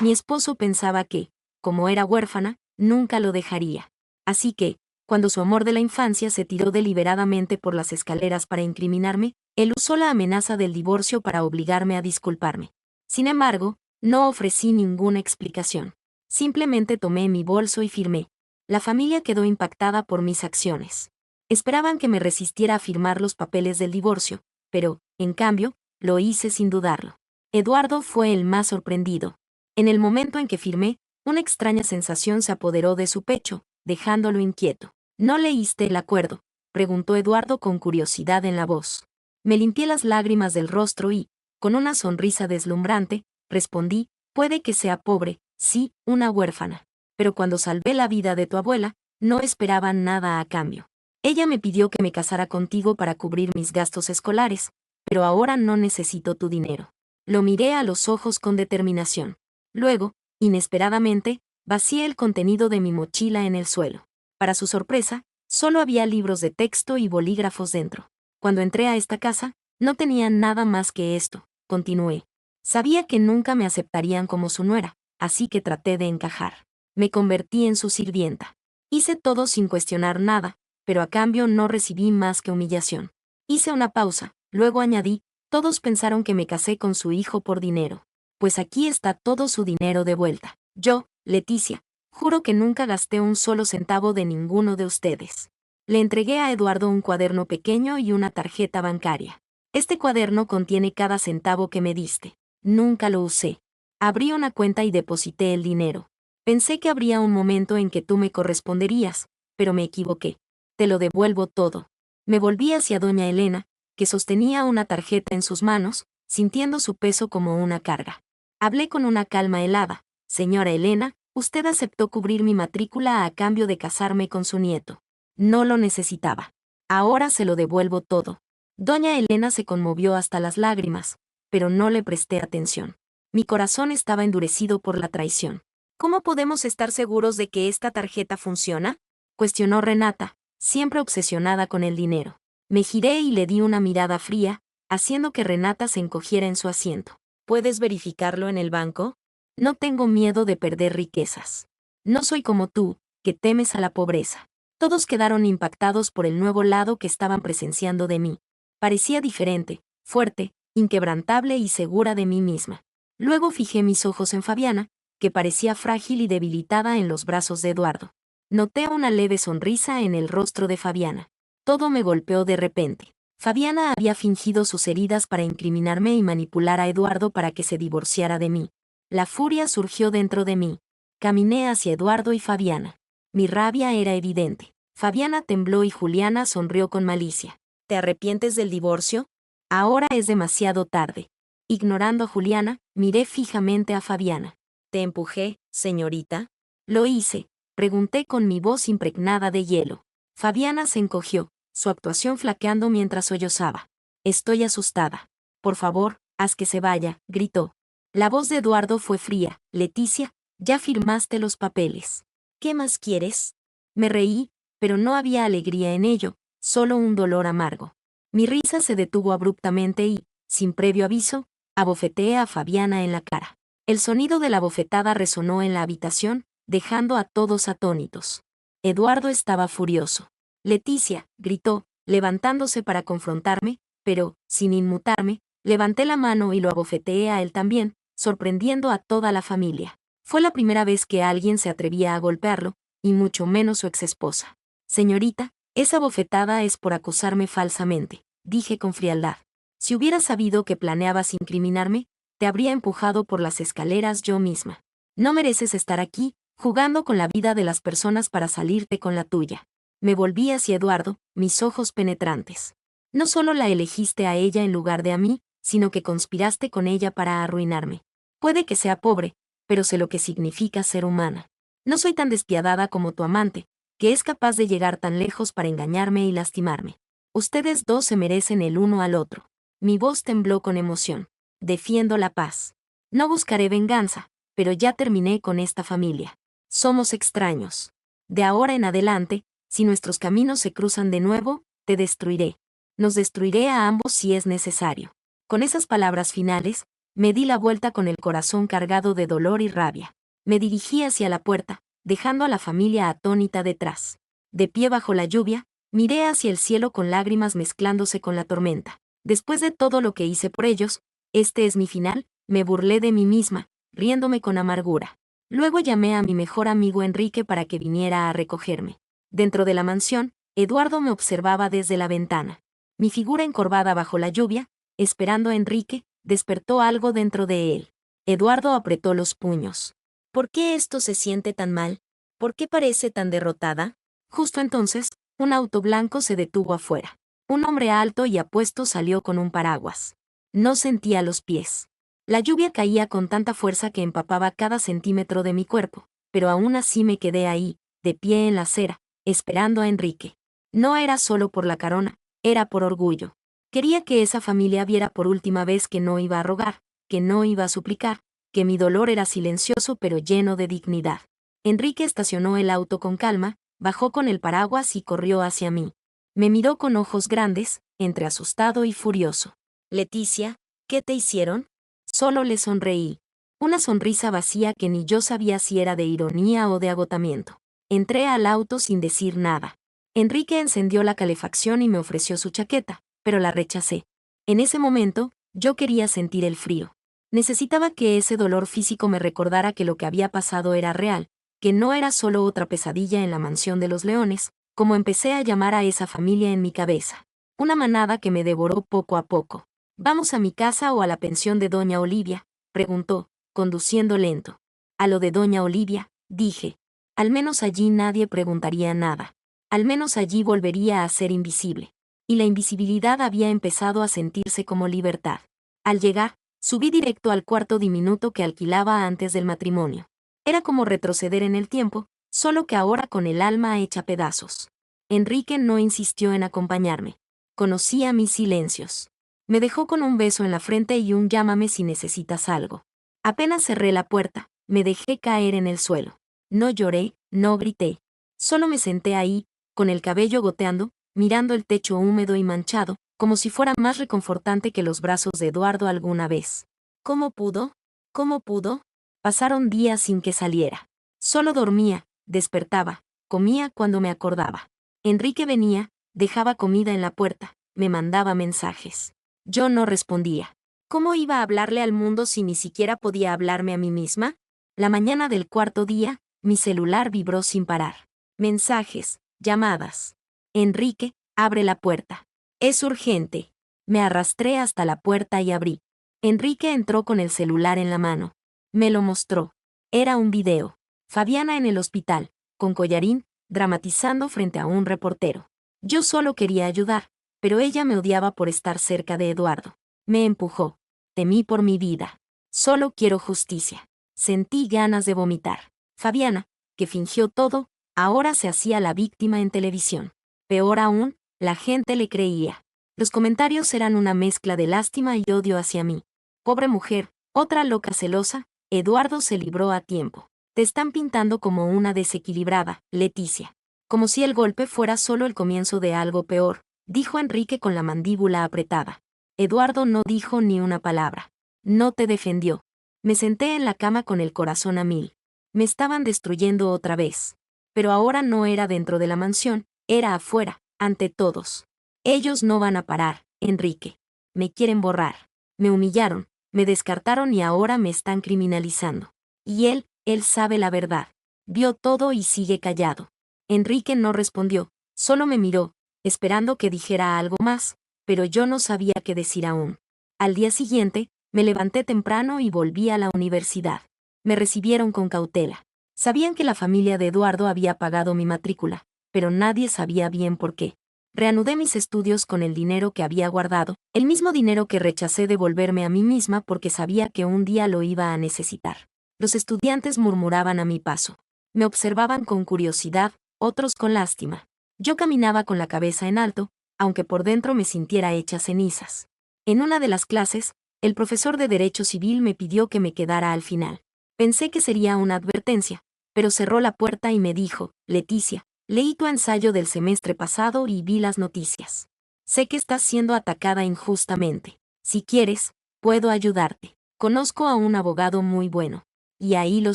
Mi esposo pensaba que, como era huérfana, nunca lo dejaría. Así que, cuando su amor de la infancia se tiró deliberadamente por las escaleras para incriminarme, él usó la amenaza del divorcio para obligarme a disculparme. Sin embargo, no ofrecí ninguna explicación. Simplemente tomé mi bolso y firmé. La familia quedó impactada por mis acciones. Esperaban que me resistiera a firmar los papeles del divorcio, pero, en cambio, lo hice sin dudarlo. Eduardo fue el más sorprendido. En el momento en que firmé, una extraña sensación se apoderó de su pecho, dejándolo inquieto. ¿No leíste el acuerdo?, preguntó Eduardo con curiosidad en la voz. Me limpié las lágrimas del rostro y, con una sonrisa deslumbrante, respondí, puede que sea pobre, sí, una huérfana. Pero cuando salvé la vida de tu abuela, no esperaba nada a cambio. Ella me pidió que me casara contigo para cubrir mis gastos escolares, pero ahora no necesito tu dinero. Lo miré a los ojos con determinación. Luego, inesperadamente, vacié el contenido de mi mochila en el suelo. Para su sorpresa, solo había libros de texto y bolígrafos dentro. Cuando entré a esta casa, no tenía nada más que esto, continué. Sabía que nunca me aceptarían como su nuera, así que traté de encajar. Me convertí en su sirvienta. Hice todo sin cuestionar nada, pero a cambio no recibí más que humillación. Hice una pausa, luego añadí, todos pensaron que me casé con su hijo por dinero. Pues aquí está todo su dinero de vuelta. Yo, Leticia, juro que nunca gasté un solo centavo de ninguno de ustedes. Le entregué a Eduardo un cuaderno pequeño y una tarjeta bancaria. Este cuaderno contiene cada centavo que me diste. Nunca lo usé. Abrí una cuenta y deposité el dinero. Pensé que habría un momento en que tú me corresponderías, pero me equivoqué. Te lo devuelvo todo. Me volví hacia doña Elena, que sostenía una tarjeta en sus manos, sintiendo su peso como una carga. Hablé con una calma helada. Señora Elena, usted aceptó cubrir mi matrícula a cambio de casarme con su nieto. No lo necesitaba. Ahora se lo devuelvo todo. Doña Elena se conmovió hasta las lágrimas, pero no le presté atención. Mi corazón estaba endurecido por la traición. ¿Cómo podemos estar seguros de que esta tarjeta funciona?, cuestionó Renata, siempre obsesionada con el dinero. Me giré y le di una mirada fría, haciendo que Renata se encogiera en su asiento. ¿Puedes verificarlo en el banco? No tengo miedo de perder riquezas. No soy como tú, que temes a la pobreza. Todos quedaron impactados por el nuevo lado que estaban presenciando de mí. Parecía diferente, fuerte, inquebrantable y segura de mí misma. Luego fijé mis ojos en Fabiana, que parecía frágil y debilitada en los brazos de Eduardo. Noté una leve sonrisa en el rostro de Fabiana. Todo me golpeó de repente. Fabiana había fingido sus heridas para incriminarme y manipular a Eduardo para que se divorciara de mí. La furia surgió dentro de mí. Caminé hacia Eduardo y Fabiana. Mi rabia era evidente. Fabiana tembló y Juliana sonrió con malicia. ¿Te arrepientes del divorcio? Ahora es demasiado tarde. Ignorando a Juliana, miré fijamente a Fabiana. ¿Te empujé, señorita? Lo hice, pregunté con mi voz impregnada de hielo. Fabiana se encogió, su actuación flaqueando mientras sollozaba. Estoy asustada. Por favor, haz que se vaya, gritó. La voz de Eduardo fue fría. Leticia, ya firmaste los papeles. ¿Qué más quieres? Me reí, pero no había alegría en ello, solo un dolor amargo. Mi risa se detuvo abruptamente y, sin previo aviso, abofeteé a Fabiana en la cara. El sonido de la bofetada resonó en la habitación, dejando a todos atónitos. Eduardo estaba furioso. Leticia, gritó, levantándose para confrontarme, pero, sin inmutarme, levanté la mano y lo abofeteé a él también, sorprendiendo a toda la familia. Fue la primera vez que alguien se atrevía a golpearlo, y mucho menos su exesposa. Señorita, esa bofetada es por acusarme falsamente, dije con frialdad. Si hubiera sabido que planeabas incriminarme, te habría empujado por las escaleras yo misma. No mereces estar aquí, jugando con la vida de las personas para salirte con la tuya. Me volví hacia Eduardo, mis ojos penetrantes. No solo la elegiste a ella en lugar de a mí, sino que conspiraste con ella para arruinarme. Puede que sea pobre, pero sé lo que significa ser humana. No soy tan despiadada como tu amante, que es capaz de llegar tan lejos para engañarme y lastimarme. Ustedes dos se merecen el uno al otro. Mi voz tembló con emoción. Defiendo la paz. No buscaré venganza, pero ya terminé con esta familia. Somos extraños. De ahora en adelante, si nuestros caminos se cruzan de nuevo, te destruiré. Nos destruiré a ambos si es necesario. Con esas palabras finales, Me di la vuelta con el corazón cargado de dolor y rabia. Me dirigí hacia la puerta, dejando a la familia atónita detrás. De pie bajo la lluvia, miré hacia el cielo con lágrimas mezclándose con la tormenta. Después de todo lo que hice por ellos, este es mi final, me burlé de mí misma, riéndome con amargura. Luego llamé a mi mejor amigo Enrique para que viniera a recogerme. Dentro de la mansión, Eduardo me observaba desde la ventana. Mi figura encorvada bajo la lluvia, esperando a Enrique, despertó algo dentro de él. Eduardo apretó los puños. ¿Por qué esto se siente tan mal? ¿Por qué parece tan derrotada? Justo entonces, un auto blanco se detuvo afuera. Un hombre alto y apuesto salió con un paraguas. No sentía los pies. La lluvia caía con tanta fuerza que empapaba cada centímetro de mi cuerpo, pero aún así me quedé ahí, de pie en la acera, esperando a Enrique. No era solo por la carona, era por orgullo. Quería que esa familia viera por última vez que no iba a rogar, que no iba a suplicar, que mi dolor era silencioso pero lleno de dignidad. Enrique estacionó el auto con calma, bajó con el paraguas y corrió hacia mí. Me miró con ojos grandes, entre asustado y furioso. Leticia, ¿qué te hicieron? Solo le sonreí. Una sonrisa vacía que ni yo sabía si era de ironía o de agotamiento. Entré al auto sin decir nada. Enrique encendió la calefacción y me ofreció su chaqueta, pero la rechacé. En ese momento, yo quería sentir el frío. Necesitaba que ese dolor físico me recordara que lo que había pasado era real, que no era solo otra pesadilla en la mansión de los leones, como empecé a llamar a esa familia en mi cabeza. Una manada que me devoró poco a poco. ¿Vamos a mi casa o a la pensión de doña Olivia?, preguntó, conduciendo lento. A lo de doña Olivia, dije. Al menos allí nadie preguntaría nada. Al menos allí volvería a ser invisible. Y la invisibilidad había empezado a sentirse como libertad. Al llegar, subí directo al cuarto diminuto que alquilaba antes del matrimonio. Era como retroceder en el tiempo, solo que ahora con el alma hecha pedazos. Enrique no insistió en acompañarme. Conocía mis silencios. Me dejó con un beso en la frente y un llámame si necesitas algo. Apenas cerré la puerta, me dejé caer en el suelo. No lloré, no grité. Solo me senté ahí, con el cabello goteando, mirando el techo húmedo y manchado, como si fuera más reconfortante que los brazos de Eduardo alguna vez. ¿Cómo pudo? ¿Cómo pudo? Pasaron días sin que saliera. Solo dormía, despertaba, comía cuando me acordaba. Enrique venía, dejaba comida en la puerta, me mandaba mensajes. Yo no respondía. ¿Cómo iba a hablarle al mundo si ni siquiera podía hablarme a mí misma? La mañana del cuarto día, mi celular vibró sin parar. Mensajes, llamadas. Enrique, abre la puerta. Es urgente. Me arrastré hasta la puerta y abrí. Enrique entró con el celular en la mano. Me lo mostró. Era un video. Fabiana en el hospital, con collarín, dramatizando frente a un reportero. Yo solo quería ayudar, pero ella me odiaba por estar cerca de Eduardo. Me empujó. Temí por mi vida. Solo quiero justicia. Sentí ganas de vomitar. Fabiana, que fingió todo, ahora se hacía la víctima en televisión. Peor aún, la gente le creía. Los comentarios eran una mezcla de lástima y odio hacia mí. Pobre mujer, otra loca celosa, Eduardo se libró a tiempo. Te están pintando como una desequilibrada, Leticia. Como si el golpe fuera solo el comienzo de algo peor, dijo Enrique con la mandíbula apretada. Eduardo no dijo ni una palabra. No te defendió. Me senté en la cama con el corazón a mil. Me estaban destruyendo otra vez. Pero ahora no era dentro de la mansión, era afuera, ante todos. Ellos no van a parar, Enrique. Me quieren borrar. Me humillaron, me descartaron y ahora me están criminalizando. Y él sabe la verdad. Vio todo y sigue callado. Enrique no respondió, solo me miró, esperando que dijera algo más, pero yo no sabía qué decir aún. Al día siguiente, me levanté temprano y volví a la universidad. Me recibieron con cautela. Sabían que la familia de Eduardo había pagado mi matrícula, pero nadie sabía bien por qué. Reanudé mis estudios con el dinero que había guardado, el mismo dinero que rechacé devolverme a mí misma porque sabía que un día lo iba a necesitar. Los estudiantes murmuraban a mi paso. Me observaban con curiosidad, otros con lástima. Yo caminaba con la cabeza en alto, aunque por dentro me sintiera hecha cenizas. En una de las clases, el profesor de Derecho Civil me pidió que me quedara al final. Pensé que sería una advertencia, pero cerró la puerta y me dijo, Leticia, leí tu ensayo del semestre pasado y vi las noticias. Sé que estás siendo atacada injustamente. Si quieres, puedo ayudarte. Conozco a un abogado muy bueno. Y ahí lo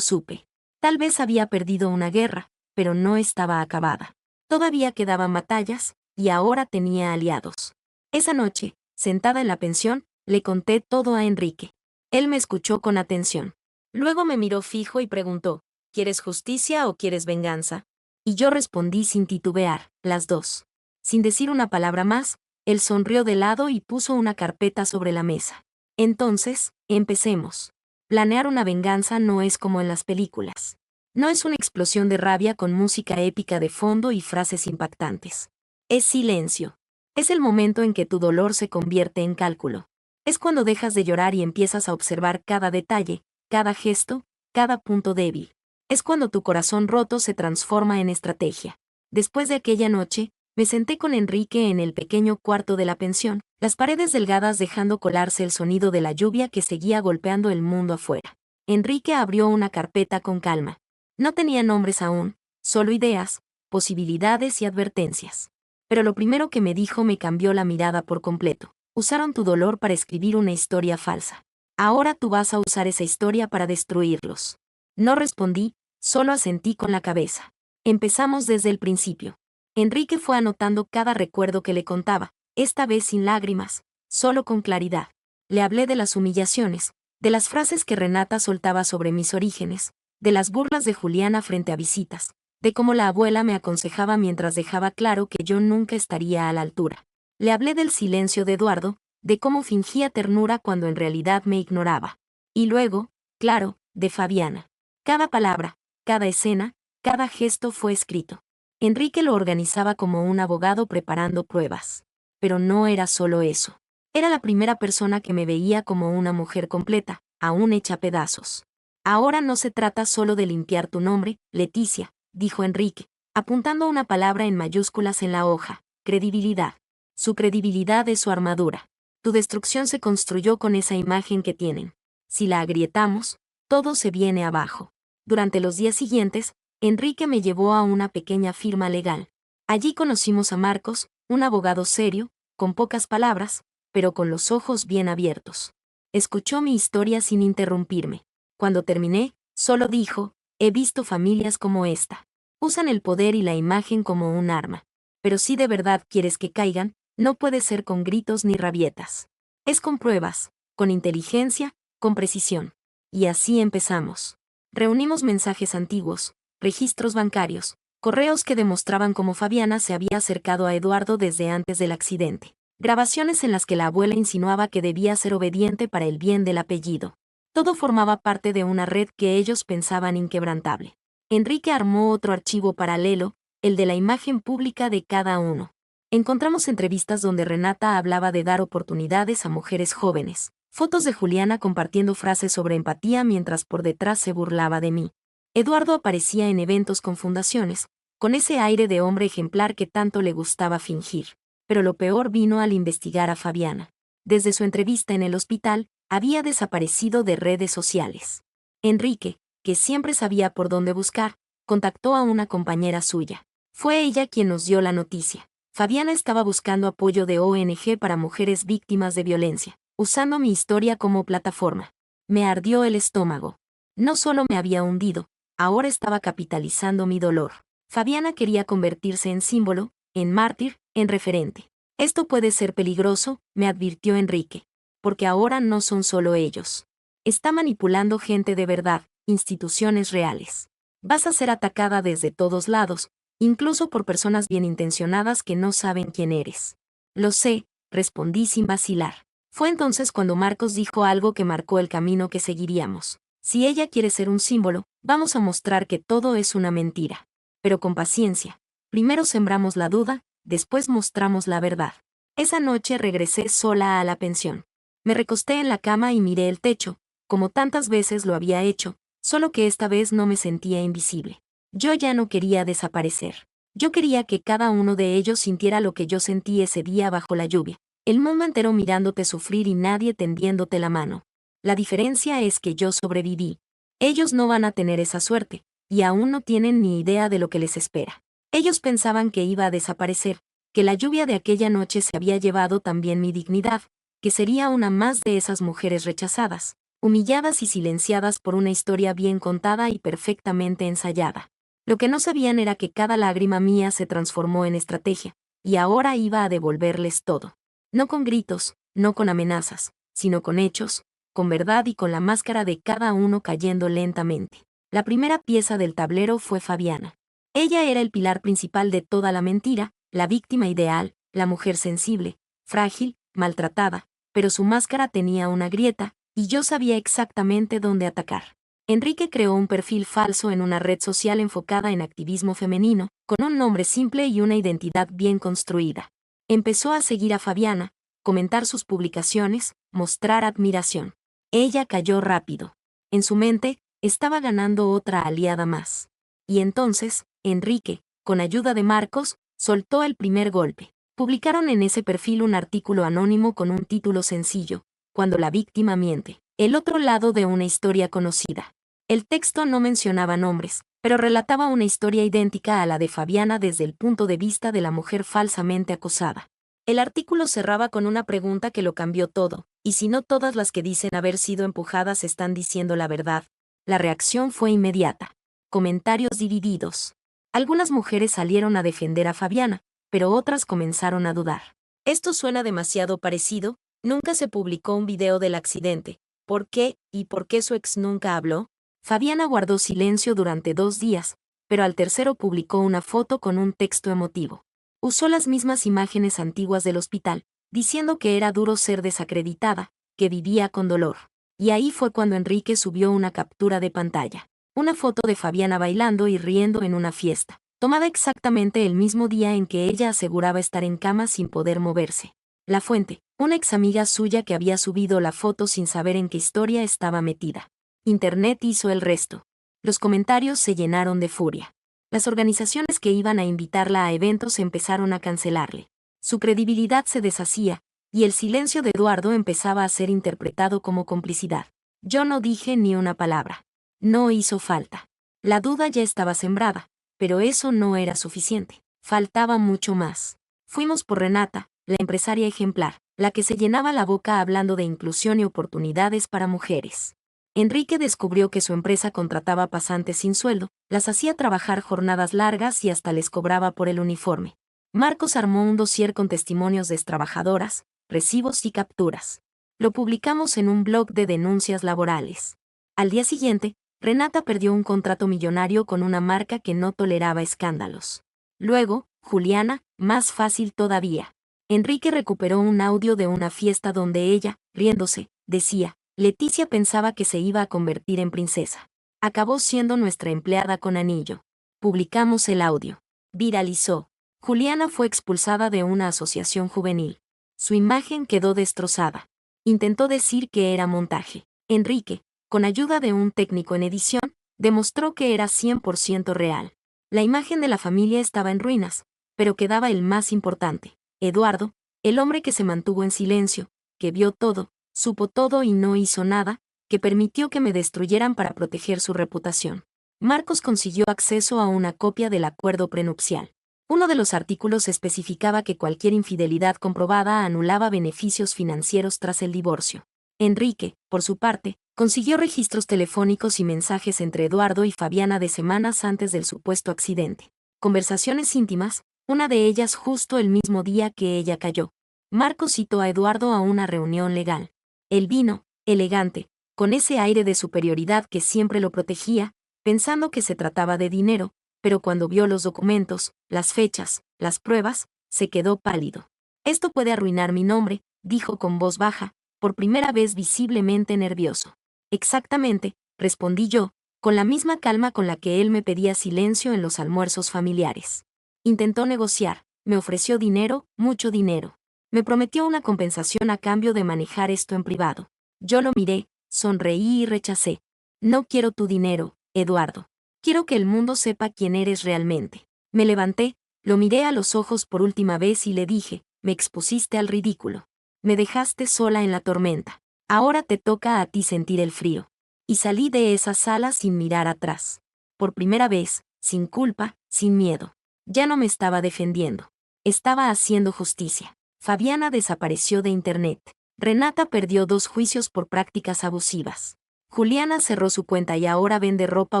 supe. Tal vez había perdido una guerra, pero no estaba acabada. Todavía quedaban batallas, y ahora tenía aliados. Esa noche, sentada en la pensión, le conté todo a Enrique. Él me escuchó con atención. Luego me miró fijo y preguntó, ¿quieres justicia o quieres venganza? Y yo respondí sin titubear, las dos. Sin decir una palabra más, él sonrió de lado y puso una carpeta sobre la mesa. Entonces, empecemos. Planear una venganza no es como en las películas. No es una explosión de rabia con música épica de fondo y frases impactantes. Es silencio. Es el momento en que tu dolor se convierte en cálculo. Es cuando dejas de llorar y empiezas a observar cada detalle, cada gesto, cada punto débil. Es cuando tu corazón roto se transforma en estrategia. Después de aquella noche, me senté con Enrique en el pequeño cuarto de la pensión, las paredes delgadas dejando colarse el sonido de la lluvia que seguía golpeando el mundo afuera. Enrique abrió una carpeta con calma. No tenía nombres aún, solo ideas, posibilidades y advertencias. Pero lo primero que me dijo me cambió la mirada por completo. Usaron tu dolor para escribir una historia falsa. Ahora tú vas a usar esa historia para destruirlos. No respondí, solo asentí con la cabeza. Empezamos desde el principio. Enrique fue anotando cada recuerdo que le contaba, esta vez sin lágrimas, solo con claridad. Le hablé de las humillaciones, de las frases que Renata soltaba sobre mis orígenes, de las burlas de Juliana frente a visitas, de cómo la abuela me aconsejaba mientras dejaba claro que yo nunca estaría a la altura. Le hablé del silencio de Eduardo, de cómo fingía ternura cuando en realidad me ignoraba. Y luego, claro, de Fabiana. Cada palabra, cada escena, cada gesto fue escrito. Enrique lo organizaba como un abogado preparando pruebas. Pero no era solo eso. Era la primera persona que me veía como una mujer completa, aún hecha pedazos. Ahora no se trata solo de limpiar tu nombre, Leticia, dijo Enrique, apuntando una palabra en mayúsculas en la hoja, credibilidad. Su credibilidad es su armadura. Tu destrucción se construyó con esa imagen que tienen. Si la agrietamos, todo se viene abajo. Durante los días siguientes, Enrique me llevó a una pequeña firma legal. Allí conocimos a Marcos, un abogado serio, con pocas palabras, pero con los ojos bien abiertos. Escuchó mi historia sin interrumpirme. Cuando terminé, solo dijo, he visto familias como esta. Usan el poder y la imagen como un arma. Pero si de verdad quieres que caigan, no puede ser con gritos ni rabietas. Es con pruebas, con inteligencia, con precisión. Y así empezamos. Reunimos mensajes antiguos, registros bancarios, correos que demostraban cómo Fabiana se había acercado a Eduardo desde antes del accidente. Grabaciones en las que la abuela insinuaba que debía ser obediente para el bien del apellido. Todo formaba parte de una red que ellos pensaban inquebrantable. Enrique armó otro archivo paralelo, el de la imagen pública de cada uno. Encontramos entrevistas donde Renata hablaba de dar oportunidades a mujeres jóvenes, fotos de Juliana compartiendo frases sobre empatía mientras por detrás se burlaba de mí. Eduardo aparecía en eventos con fundaciones, con ese aire de hombre ejemplar que tanto le gustaba fingir. Pero lo peor vino al investigar a Fabiana. Desde su entrevista en el hospital, había desaparecido de redes sociales. Enrique, que siempre sabía por dónde buscar, contactó a una compañera suya. Fue ella quien nos dio la noticia. Fabiana estaba buscando apoyo de ONG para mujeres víctimas de violencia, usando mi historia como plataforma. Me ardió el estómago. No solo me había hundido, ahora estaba capitalizando mi dolor. Fabiana quería convertirse en símbolo, en mártir, en referente. Esto puede ser peligroso, me advirtió Enrique, porque ahora no son solo ellos. Está manipulando gente de verdad, instituciones reales. Vas a ser atacada desde todos lados, incluso por personas bien intencionadas que no saben quién eres. Lo sé, respondí sin vacilar. Fue entonces cuando Marcos dijo algo que marcó el camino que seguiríamos. Si ella quiere ser un símbolo, vamos a mostrar que todo es una mentira. Pero con paciencia. Primero sembramos la duda, después mostramos la verdad. Esa noche regresé sola a la pensión. Me recosté en la cama y miré el techo, como tantas veces lo había hecho, solo que esta vez no me sentía invisible. Yo ya no quería desaparecer. Yo quería que cada uno de ellos sintiera lo que yo sentí ese día bajo la lluvia. El mundo entero mirándote sufrir y nadie tendiéndote la mano. La diferencia es que yo sobreviví. Ellos no van a tener esa suerte, y aún no tienen ni idea de lo que les espera. Ellos pensaban que iba a desaparecer, que la lluvia de aquella noche se había llevado también mi dignidad, que sería una más de esas mujeres rechazadas, humilladas y silenciadas por una historia bien contada y perfectamente ensayada. Lo que no sabían era que cada lágrima mía se transformó en estrategia, y ahora iba a devolverles todo. No con gritos, no con amenazas, sino con hechos, con verdad y con la máscara de cada uno cayendo lentamente. La primera pieza del tablero fue Fabiana. Ella era el pilar principal de toda la mentira, la víctima ideal, la mujer sensible, frágil, maltratada, pero su máscara tenía una grieta, y yo sabía exactamente dónde atacar. Enrique creó un perfil falso en una red social enfocada en activismo femenino, con un nombre simple y una identidad bien construida. Empezó a seguir a Fabiana, comentar sus publicaciones, mostrar admiración. Ella cayó rápido. En su mente, estaba ganando otra aliada más. Y entonces, Enrique, con ayuda de Marcos, soltó el primer golpe. Publicaron en ese perfil un artículo anónimo con un título sencillo: Cuando la víctima miente. El otro lado de una historia conocida. El texto no mencionaba nombres, pero relataba una historia idéntica a la de Fabiana desde el punto de vista de la mujer falsamente acosada. El artículo cerraba con una pregunta que lo cambió todo: ¿y si no todas las que dicen haber sido empujadas están diciendo la verdad? La reacción fue inmediata. Comentarios divididos. Algunas mujeres salieron a defender a Fabiana, pero otras comenzaron a dudar. Esto suena demasiado parecido, nunca se publicó un video del accidente. ¿Por qué? ¿Y por qué su ex nunca habló? Fabiana guardó silencio durante 2 días, pero al tercero publicó una foto con un texto emotivo. Usó las mismas imágenes antiguas del hospital, diciendo que era duro ser desacreditada, que vivía con dolor. Y ahí fue cuando Enrique subió una captura de pantalla. Una foto de Fabiana bailando y riendo en una fiesta, tomada exactamente el mismo día en que ella aseguraba estar en cama sin poder moverse. La fuente, una ex amiga suya que había subido la foto sin saber en qué historia estaba metida. Internet hizo el resto. Los comentarios se llenaron de furia. Las organizaciones que iban a invitarla a eventos empezaron a cancelarle. Su credibilidad se deshacía, y el silencio de Eduardo empezaba a ser interpretado como complicidad. Yo no dije ni una palabra. No hizo falta. La duda ya estaba sembrada, pero eso no era suficiente. Faltaba mucho más. Fuimos por Renata, la empresaria ejemplar, la que se llenaba la boca hablando de inclusión y oportunidades para mujeres. Enrique descubrió que su empresa contrataba pasantes sin sueldo, las hacía trabajar jornadas largas y hasta les cobraba por el uniforme. Marcos armó un dossier con testimonios de extrabajadoras, recibos y capturas. Lo publicamos en un blog de denuncias laborales. Al día siguiente, Renata perdió un contrato millonario con una marca que no toleraba escándalos. Luego, Juliana, más fácil todavía. Enrique recuperó un audio de una fiesta donde ella, riéndose, decía: Leticia pensaba que se iba a convertir en princesa. Acabó siendo nuestra empleada con anillo. Publicamos el audio. Viralizó. Juliana fue expulsada de una asociación juvenil. Su imagen quedó destrozada. Intentó decir que era montaje. Enrique, con ayuda de un técnico en edición, demostró que era 100% real. La imagen de la familia estaba en ruinas, pero quedaba el más importante: Eduardo, el hombre que se mantuvo en silencio, que vio todo, supo todo y no hizo nada, que permitió que me destruyeran para proteger su reputación. Marcos consiguió acceso a una copia del acuerdo prenupcial. Uno de los artículos especificaba que cualquier infidelidad comprobada anulaba beneficios financieros tras el divorcio. Enrique, por su parte, consiguió registros telefónicos y mensajes entre Eduardo y Fabiana de semanas antes del supuesto accidente. Conversaciones íntimas, una de ellas justo el mismo día que ella cayó. Marcos citó a Eduardo a una reunión legal. Él vino, elegante, con ese aire de superioridad que siempre lo protegía, pensando que se trataba de dinero, pero cuando vio los documentos, las fechas, las pruebas, se quedó pálido. Esto puede arruinar mi nombre, dijo con voz baja, por primera vez visiblemente nervioso. Exactamente, respondí yo, con la misma calma con la que él me pedía silencio en los almuerzos familiares. Intentó negociar, me ofreció dinero, mucho dinero. Me prometió una compensación a cambio de manejar esto en privado. Yo lo miré, sonreí y rechacé. No quiero tu dinero, Eduardo. Quiero que el mundo sepa quién eres realmente. Me levanté, lo miré a los ojos por última vez y le dije: me expusiste al ridículo. Me dejaste sola en la tormenta. Ahora te toca a ti sentir el frío. Y salí de esa sala sin mirar atrás. Por primera vez, sin culpa, sin miedo. Ya no me estaba defendiendo. Estaba haciendo justicia. Fabiana desapareció de internet. Renata perdió 2 juicios por prácticas abusivas. Juliana cerró su cuenta y ahora vende ropa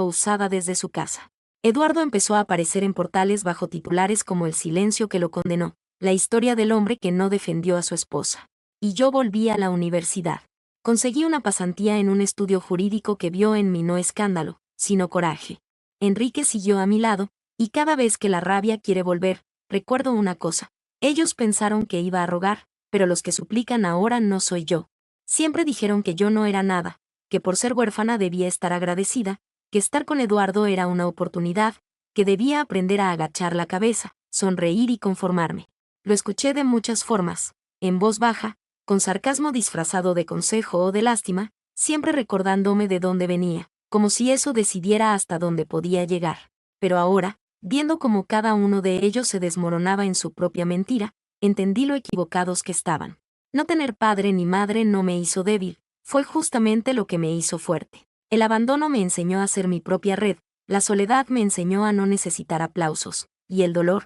usada desde su casa. Eduardo empezó a aparecer en portales bajo titulares como El silencio que lo condenó, la historia del hombre que no defendió a su esposa. Y yo volví a la universidad. Conseguí una pasantía en un estudio jurídico que vio en mí no escándalo, sino coraje. Enrique siguió a mi lado, y cada vez que la rabia quiere volver, recuerdo una cosa. Ellos pensaron que iba a rogar, pero los que suplican ahora no soy yo. Siempre dijeron que yo no era nada, que por ser huérfana debía estar agradecida, que estar con Eduardo era una oportunidad, que debía aprender a agachar la cabeza, sonreír y conformarme. Lo escuché de muchas formas, en voz baja, con sarcasmo disfrazado de consejo o de lástima, siempre recordándome de dónde venía, como si eso decidiera hasta dónde podía llegar. Pero ahora, viendo cómo cada uno de ellos se desmoronaba en su propia mentira, entendí lo equivocados que estaban. No tener padre ni madre no me hizo débil, fue justamente lo que me hizo fuerte. El abandono me enseñó a ser mi propia red, la soledad me enseñó a no necesitar aplausos, y el dolor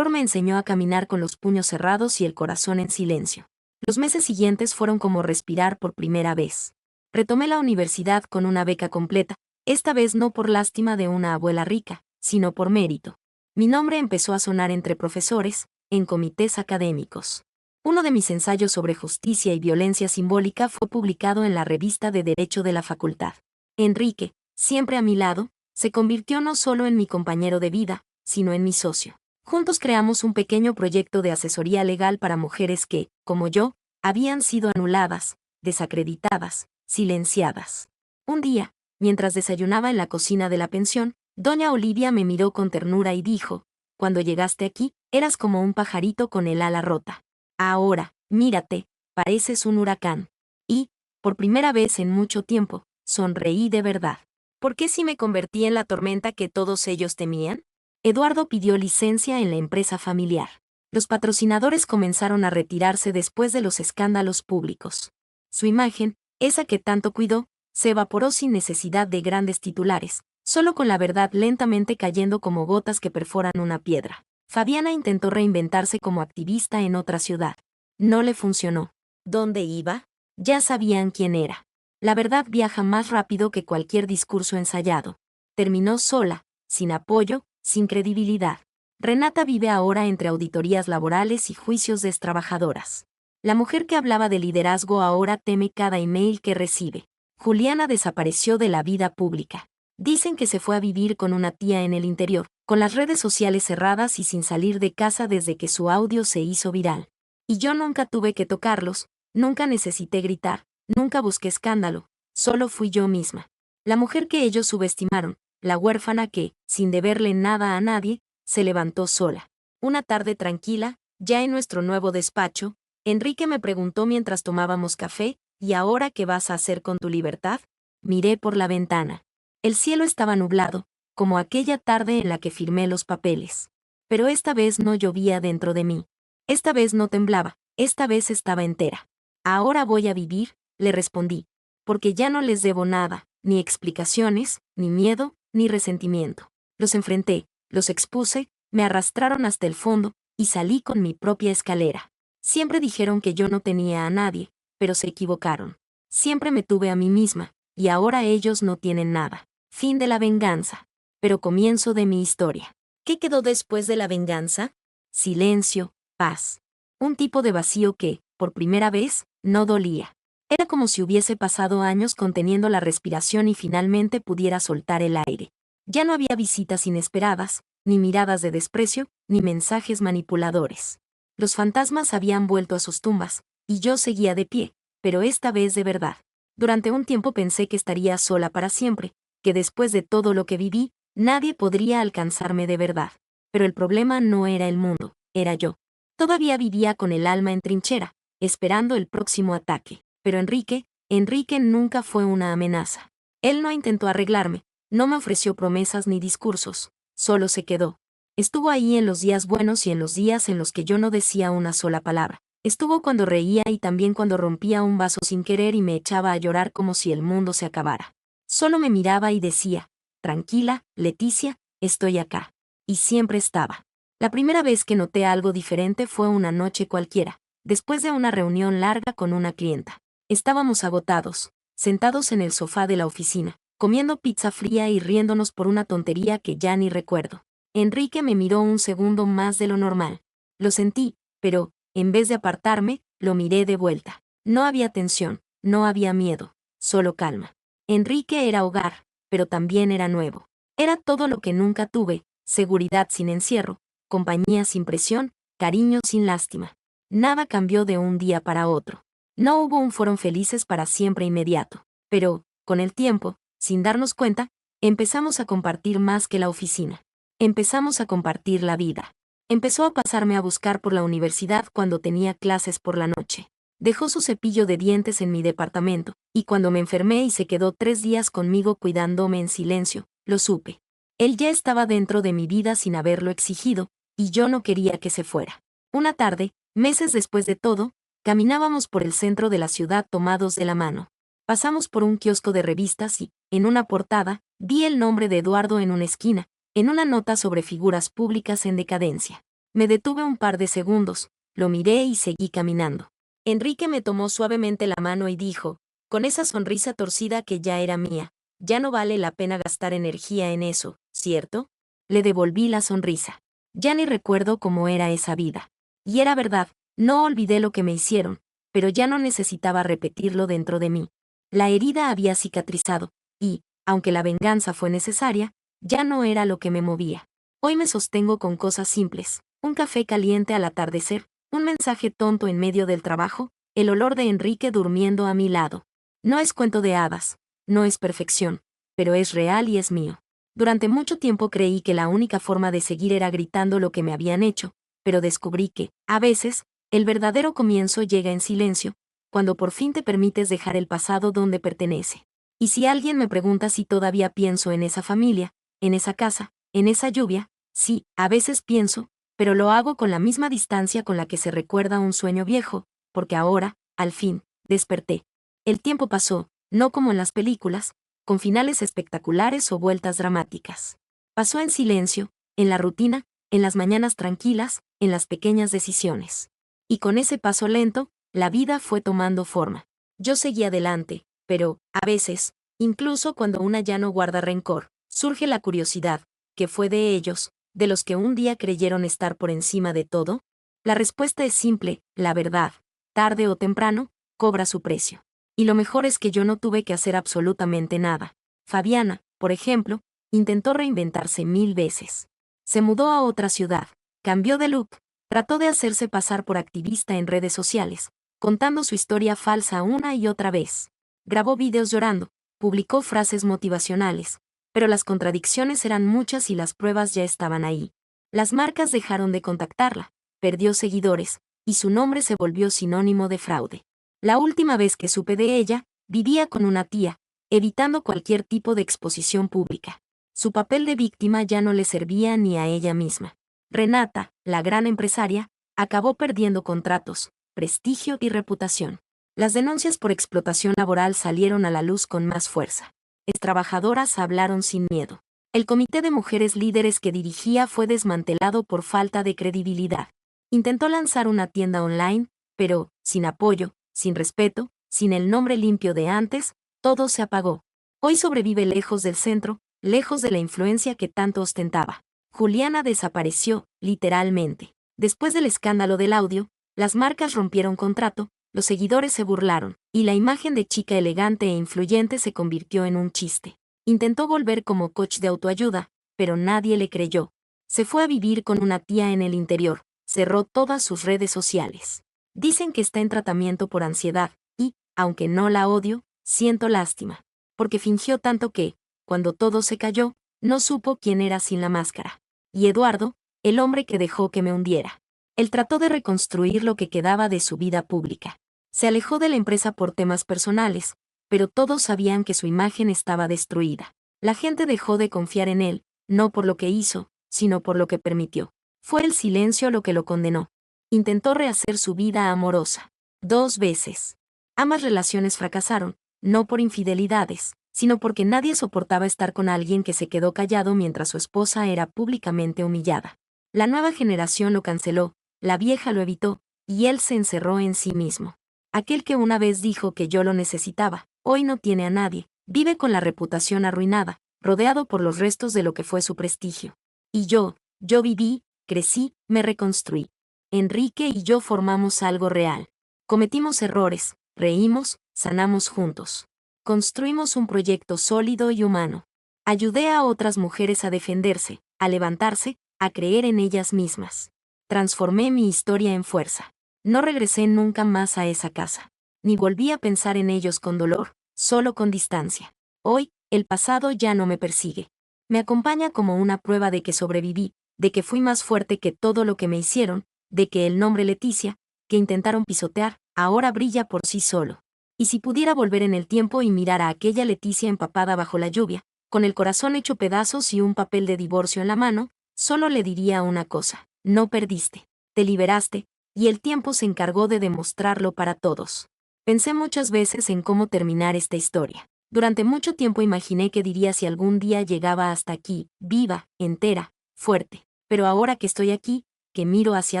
me enseñó a caminar con los puños cerrados y el corazón en silencio. Los meses siguientes fueron como respirar por primera vez. Retomé la universidad con una beca completa, esta vez no por lástima de una abuela rica, sino por mérito. Mi nombre empezó a sonar entre profesores, en comités académicos. Uno de mis ensayos sobre justicia y violencia simbólica fue publicado en la revista de Derecho de la Facultad. Enrique, siempre a mi lado, se convirtió no solo en mi compañero de vida, sino en mi socio. Juntos creamos un pequeño proyecto de asesoría legal para mujeres que, como yo, habían sido anuladas, desacreditadas, silenciadas. Un día, mientras desayunaba en la cocina de la pensión, doña Olivia me miró con ternura y dijo: «Cuando llegaste aquí, eras como un pajarito con el ala rota. Ahora, mírate, pareces un huracán». Y, por primera vez en mucho tiempo, sonreí de verdad. ¿Por qué si me convertí en la tormenta que todos ellos temían? Eduardo pidió licencia en la empresa familiar. Los patrocinadores comenzaron a retirarse después de los escándalos públicos. Su imagen, esa que tanto cuidó, se evaporó sin necesidad de grandes titulares, solo con la verdad lentamente cayendo como gotas que perforan una piedra. Fabiana intentó reinventarse como activista en otra ciudad. No le funcionó. ¿Dónde iba? Ya sabían quién era. La verdad viaja más rápido que cualquier discurso ensayado. Terminó sola, sin apoyo, sin credibilidad. Renata vive ahora entre auditorías laborales y juicios de extrabajadoras. La mujer que hablaba de liderazgo ahora teme cada email que recibe. Juliana desapareció de la vida pública. Dicen que se fue a vivir con una tía en el interior, con las redes sociales cerradas y sin salir de casa desde que su audio se hizo viral. Y yo nunca tuve que tocarlos, nunca necesité gritar, nunca busqué escándalo, solo fui yo misma. La mujer que ellos subestimaron, la huérfana que, sin deberle nada a nadie, se levantó sola. Una tarde tranquila, ya en nuestro nuevo despacho, Enrique me preguntó mientras tomábamos café: «¿Y ahora qué vas a hacer con tu libertad?». Miré por la ventana. El cielo estaba nublado, como aquella tarde en la que firmé los papeles. Pero esta vez no llovía dentro de mí. Esta vez no temblaba, esta vez estaba entera. «Ahora voy a vivir», le respondí, «porque ya no les debo nada, ni explicaciones, ni miedo, ni resentimiento». Los enfrenté, los expuse, me arrastraron hasta el fondo, y salí con mi propia escalera. Siempre dijeron que yo no tenía a nadie, pero se equivocaron. Siempre me tuve a mí misma, y ahora ellos no tienen nada. Fin de la venganza. Pero comienzo de mi historia. ¿Qué quedó después de la venganza? Silencio, paz. Un tipo de vacío que, por primera vez, no dolía. Era como si hubiese pasado años conteniendo la respiración y finalmente pudiera soltar el aire. Ya no había visitas inesperadas, ni miradas de desprecio, ni mensajes manipuladores. Los fantasmas habían vuelto a sus tumbas, y yo seguía de pie, pero esta vez de verdad. Durante un tiempo pensé que estaría sola para siempre, que después de todo lo que viví, nadie podría alcanzarme de verdad. Pero el problema no era el mundo, era yo. Todavía vivía con el alma en trinchera, esperando el próximo ataque. Pero Enrique nunca fue una amenaza. Él no intentó arreglarme, no me ofreció promesas ni discursos, solo se quedó. Estuvo ahí en los días buenos y en los días en los que yo no decía una sola palabra. Estuvo cuando reía y también cuando rompía un vaso sin querer y me echaba a llorar como si el mundo se acabara. Solo me miraba y decía: «Tranquila, Leticia, estoy acá». Y siempre estaba. La primera vez que noté algo diferente fue una noche cualquiera, después de una reunión larga con una clienta. Estábamos agotados, sentados en el sofá de la oficina, comiendo pizza fría y riéndonos por una tontería que ya ni recuerdo. Enrique me miró un segundo más de lo normal. Lo sentí, pero, en vez de apartarme, lo miré de vuelta. No había tensión, no había miedo, solo calma. Enrique era hogar, pero también era nuevo. Era todo lo que nunca tuve, seguridad sin encierro, compañía sin presión, cariño sin lástima. Nada cambió de un día para otro. No hubo un fueron felices para siempre inmediato. Pero, con el tiempo, sin darnos cuenta, empezamos a compartir más que la oficina. Empezamos a compartir la vida. Empezó a pasarme a buscar por la universidad cuando tenía clases por la noche. Dejó su cepillo de dientes en mi departamento, y cuando me enfermé y se quedó 3 días conmigo cuidándome en silencio, lo supe. Él ya estaba dentro de mi vida sin haberlo exigido, y yo no quería que se fuera. Una tarde, meses después de todo, caminábamos por el centro de la ciudad tomados de la mano. Pasamos por un kiosco de revistas y, en una portada, vi el nombre de Eduardo en una esquina, en una nota sobre figuras públicas en decadencia. Me detuve un par de segundos, lo miré y seguí caminando. Enrique me tomó suavemente la mano y dijo, con esa sonrisa torcida que ya era mía, ya no vale la pena gastar energía en eso, ¿cierto? Le devolví la sonrisa. Ya ni recuerdo cómo era esa vida. Y era verdad, no olvidé lo que me hicieron, pero ya no necesitaba repetirlo dentro de mí. La herida había cicatrizado, y, aunque la venganza fue necesaria, ya no era lo que me movía. Hoy me sostengo con cosas simples, un café caliente al atardecer, un mensaje tonto en medio del trabajo, el olor de Enrique durmiendo a mi lado. No es cuento de hadas, no es perfección, pero es real y es mío. Durante mucho tiempo creí que la única forma de seguir era gritando lo que me habían hecho, pero descubrí que, a veces, el verdadero comienzo llega en silencio, cuando por fin te permites dejar el pasado donde pertenece. Y si alguien me pregunta si todavía pienso en esa familia, en esa casa, en esa lluvia, sí, a veces pienso, pero lo hago con la misma distancia con la que se recuerda un sueño viejo, porque ahora, al fin, desperté. El tiempo pasó, no como en las películas, con finales espectaculares o vueltas dramáticas. Pasó en silencio, en la rutina, en las mañanas tranquilas, en las pequeñas decisiones. Y con ese paso lento, la vida fue tomando forma. Yo seguí adelante, pero, a veces, incluso cuando una ya no guarda rencor, surge la curiosidad, ¿qué fue de ellos, de los que un día creyeron estar por encima de todo? La respuesta es simple, la verdad, tarde o temprano, cobra su precio. Y lo mejor es que yo no tuve que hacer absolutamente nada. Fabiana, por ejemplo, intentó reinventarse 1000 veces. Se mudó a otra ciudad, cambió de look, trató de hacerse pasar por activista en redes sociales, contando su historia falsa una y otra vez. Grabó videos llorando, publicó frases motivacionales, pero las contradicciones eran muchas y las pruebas ya estaban ahí. Las marcas dejaron de contactarla, perdió seguidores, y su nombre se volvió sinónimo de fraude. La última vez que supe de ella, vivía con una tía, evitando cualquier tipo de exposición pública. Su papel de víctima ya no le servía ni a ella misma. Renata, la gran empresaria, acabó perdiendo contratos, prestigio y reputación. Las denuncias por explotación laboral salieron a la luz con más fuerza. Trabajadoras hablaron sin miedo. El comité de mujeres líderes que dirigía fue desmantelado por falta de credibilidad. Intentó lanzar una tienda online, pero, sin apoyo, sin respeto, sin el nombre limpio de antes, todo se apagó. Hoy sobrevive lejos del centro, lejos de la influencia que tanto ostentaba. Juliana desapareció, literalmente. Después del escándalo del audio, las marcas rompieron contrato, los seguidores se burlaron, y la imagen de chica elegante e influyente se convirtió en un chiste. Intentó volver como coach de autoayuda, pero nadie le creyó. Se fue a vivir con una tía en el interior, cerró todas sus redes sociales. Dicen que está en tratamiento por ansiedad, y, aunque no la odio, siento lástima, porque fingió tanto que, cuando todo se cayó, no supo quién era sin la máscara. Y Eduardo, el hombre que dejó que me hundiera. Él trató de reconstruir lo que quedaba de su vida pública. Se alejó de la empresa por temas personales, pero todos sabían que su imagen estaba destruida. La gente dejó de confiar en él, no por lo que hizo, sino por lo que permitió. Fue el silencio lo que lo condenó. Intentó rehacer su vida amorosa. 2 veces. Ambas relaciones fracasaron, no por infidelidades, sino porque nadie soportaba estar con alguien que se quedó callado mientras su esposa era públicamente humillada. La nueva generación lo canceló, la vieja lo evitó, y él se encerró en sí mismo. Aquel que una vez dijo que yo lo necesitaba, hoy no tiene a nadie, vive con la reputación arruinada, rodeado por los restos de lo que fue su prestigio. Y yo viví, crecí, me reconstruí. Enrique y yo formamos algo real. Cometimos errores, reímos, sanamos juntos. Construimos un proyecto sólido y humano. Ayudé a otras mujeres a defenderse, a levantarse, a creer en ellas mismas. Transformé mi historia en fuerza. No regresé nunca más a esa casa. Ni volví a pensar en ellos con dolor, solo con distancia. Hoy, el pasado ya no me persigue. Me acompaña como una prueba de que sobreviví, de que fui más fuerte que todo lo que me hicieron, de que el nombre Leticia, que intentaron pisotear, ahora brilla por sí solo. Y si pudiera volver en el tiempo y mirar a aquella Leticia empapada bajo la lluvia, con el corazón hecho pedazos y un papel de divorcio en la mano, solo le diría una cosa: no perdiste, te liberaste, y el tiempo se encargó de demostrarlo para todos. Pensé muchas veces en cómo terminar esta historia. Durante mucho tiempo imaginé qué diría si algún día llegaba hasta aquí, viva, entera, fuerte. Pero ahora que estoy aquí, que miro hacia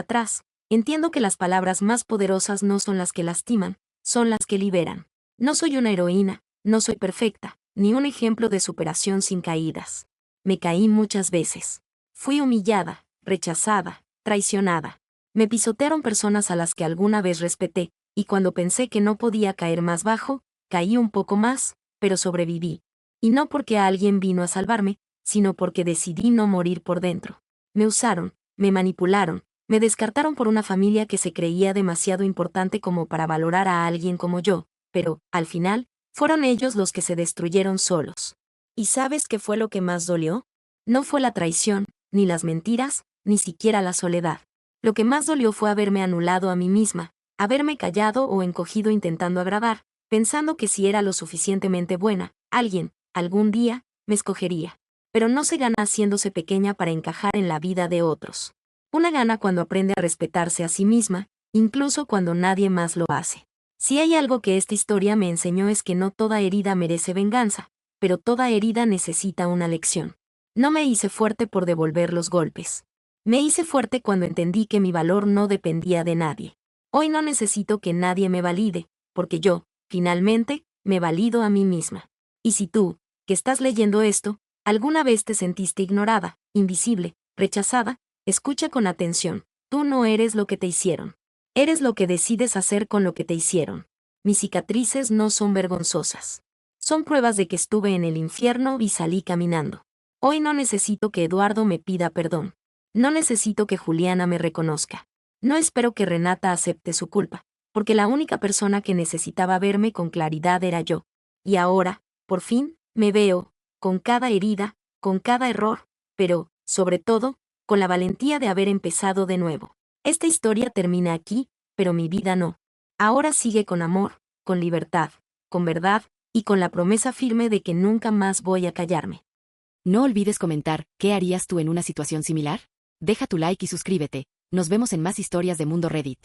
atrás, entiendo que las palabras más poderosas no son las que lastiman, son las que liberan. No soy una heroína, no soy perfecta, ni un ejemplo de superación sin caídas. Me caí muchas veces. Fui humillada, rechazada, traicionada. Me pisotearon personas a las que alguna vez respeté, y cuando pensé que no podía caer más bajo, caí un poco más, pero sobreviví. Y no porque alguien vino a salvarme, sino porque decidí no morir por dentro. Me usaron, me manipularon, me descartaron por una familia que se creía demasiado importante como para valorar a alguien como yo, pero, al final, fueron ellos los que se destruyeron solos. ¿Y sabes qué fue lo que más dolió? No fue la traición, ni las mentiras, ni siquiera la soledad. Lo que más dolió fue haberme anulado a mí misma, haberme callado o encogido intentando agradar, pensando que si era lo suficientemente buena, alguien, algún día, me escogería. Pero no se gana haciéndose pequeña para encajar en la vida de otros. Una gana cuando aprende a respetarse a sí misma, incluso cuando nadie más lo hace. Si hay algo que esta historia me enseñó es que no toda herida merece venganza, pero toda herida necesita una lección. No me hice fuerte por devolver los golpes. Me hice fuerte cuando entendí que mi valor no dependía de nadie. Hoy no necesito que nadie me valide, porque yo, finalmente, me valido a mí misma. Y si tú, que estás leyendo esto, alguna vez te sentiste ignorada, invisible, rechazada, escucha con atención. Tú no eres lo que te hicieron. Eres lo que decides hacer con lo que te hicieron. Mis cicatrices no son vergonzosas. Son pruebas de que estuve en el infierno y salí caminando. Hoy no necesito que Eduardo me pida perdón. No necesito que Juliana me reconozca. No espero que Renata acepte su culpa, porque la única persona que necesitaba verme con claridad era yo. Y ahora, por fin, me veo, con cada herida, con cada error, pero, sobre todo, con la valentía de haber empezado de nuevo. Esta historia termina aquí, pero mi vida no. Ahora sigue con amor, con libertad, con verdad, y con la promesa firme de que nunca más voy a callarme. No olvides comentar, ¿qué harías tú en una situación similar? Deja tu like y suscríbete. Nos vemos en más historias de Mundo Reddit.